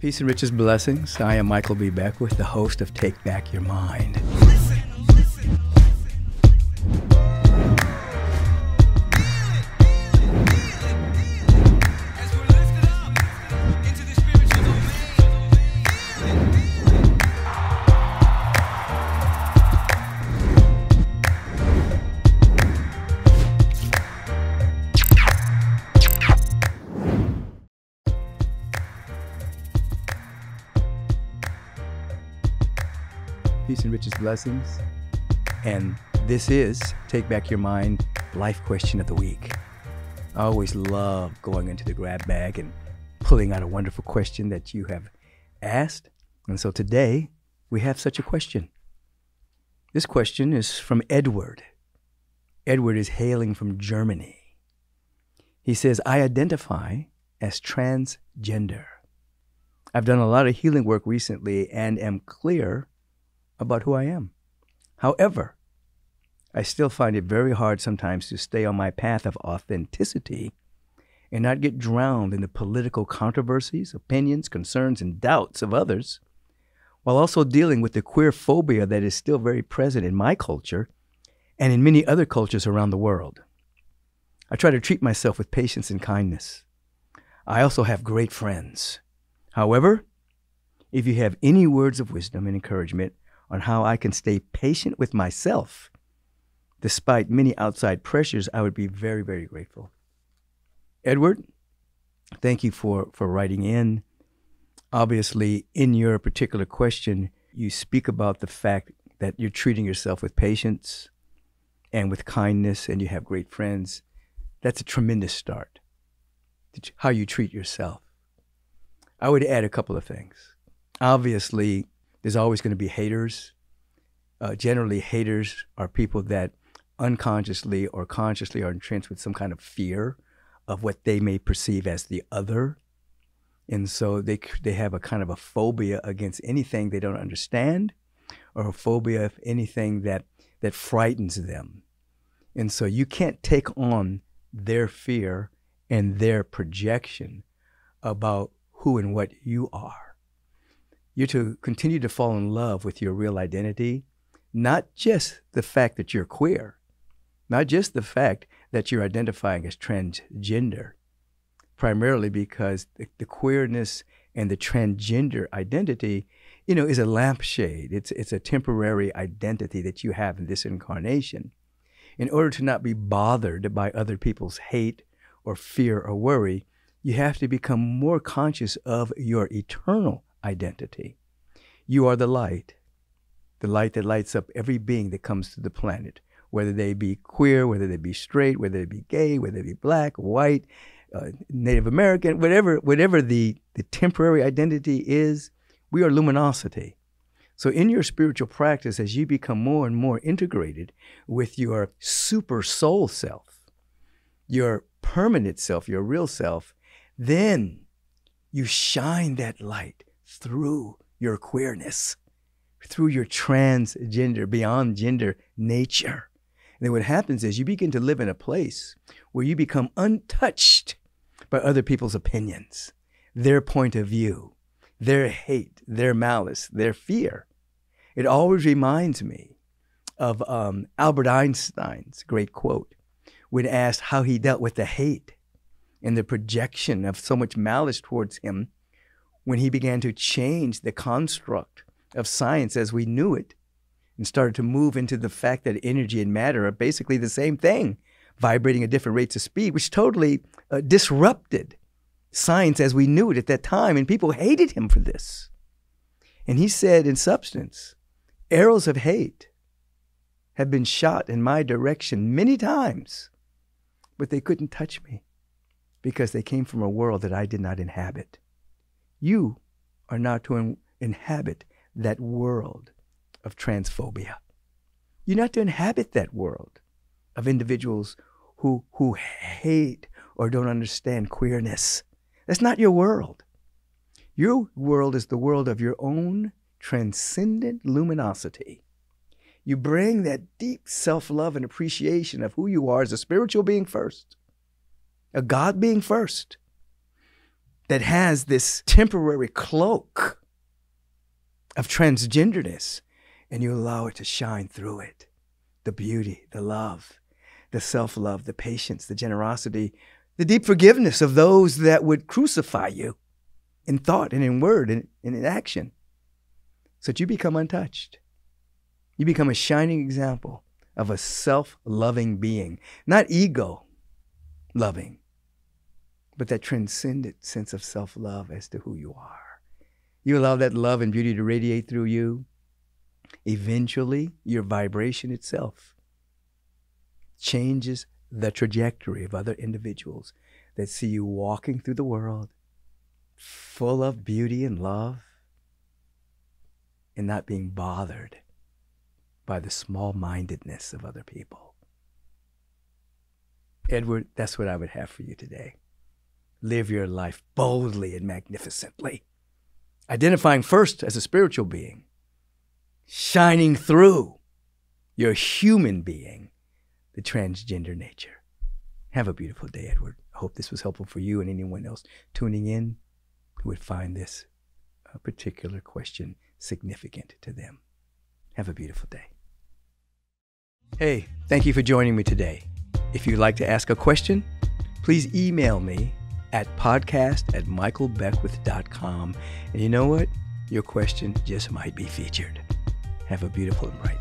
Peace and riches blessings. I am Michael B. Beckwith, the host of Take Back Your Mind. Peace and riches blessings. And this is Take Back Your Mind Life Question of the Week. I always love going into the grab bag and pulling out a wonderful question that you have asked. And so today we have such a question. This question is from Eduard. Eduard is hailing from Germany. He says, I identify as transgender. I've done a lot of healing work recently and am clear about who I am. However, I still find it very hard sometimes to stay on my path of authenticity and not get drowned in the political controversies, opinions, concerns, and doubts of others, while also dealing with the queer phobia that is still very present in my culture and in many other cultures around the world. I try to treat myself with patience and kindness. I also have great friends. However, if you have any words of wisdom and encouragement on how I can stay patient with myself, despite many outside pressures, I would be very, very grateful. Eduard, thank you for writing in. Obviously, in your particular question, you speak about the fact that you're treating yourself with patience and with kindness, and you have great friends. That's a tremendous start, how you treat yourself. I would add a couple of things. Obviously, there's always going to be haters. Generally, haters are people that unconsciously or consciously are entrenched with some kind of fear of what they may perceive as the other. And so they have a kind of a phobia against anything they don't understand, or a phobia of anything that frightens them. And so you can't take on their fear and their projection about who and what you are. You're to continue to fall in love with your real identity, not just the fact that you're queer, not just the fact that you're identifying as transgender, primarily because the queerness and the transgender identity, is a lampshade. It's a temporary identity that you have in this incarnation. In order to not be bothered by other people's hate or fear or worry, you have to become more conscious of your eternal identity. You are the light that lights up every being that comes to the planet, whether they be queer, whether they be straight, whether they be gay, whether they be black, white, Native American, whatever the temporary identity is, we are luminosity. So in your spiritual practice, as you become more and more integrated with your super soul self, your permanent self, your real self, then you shine that light through your queerness, through your transgender, beyond gender nature. And then what happens is you begin to live in a place where you become untouched by other people's opinions, their point of view, their hate, their malice, their fear. It always reminds me of Albert Einstein's great quote when asked how he dealt with the hate and the projection of so much malice towards him when he began to change the construct of science as we knew it and started to move into the fact that energy and matter are basically the same thing, vibrating at different rates of speed, which totally disrupted science as we knew it at that time. And people hated him for this. And he said, in substance, arrows of hate have been shot in my direction many times, but they couldn't touch me because they came from a world that I did not inhabit. You are not to inhabit that world of transphobia. You're not to inhabit that world of individuals who hate or don't understand queerness. That's not your world. Your world is the world of your own transcendent luminosity. You bring that deep self-love and appreciation of who you are as a spiritual being first, a God being first. that has this temporary cloak of transgenderness, and you allow it to shine through it. The beauty, the love, the self-love, the patience, the generosity, the deep forgiveness of those that would crucify you in thought and in word and in action, so that you become untouched. You become a shining example of a self-loving being, not ego-loving, but that transcendent sense of self-love as to who you are. You allow that love and beauty to radiate through you. Eventually, your vibration itself changes the trajectory of other individuals that see you walking through the world full of beauty and love and not being bothered by the small-mindedness of other people. Edward, that's what I would have for you today. Live your life boldly and magnificently, identifying first as a spiritual being, shining through your human being, the transgender nature. Have a beautiful day, Edward. I hope this was helpful for you and anyone else tuning in who would find this particular question significant to them. Have a beautiful day. Hey, thank you for joining me today. If you'd like to ask a question, please email me at podcast@michaelbeckwith.com. And you know what? Your question just might be featured. Have a beautiful and bright day.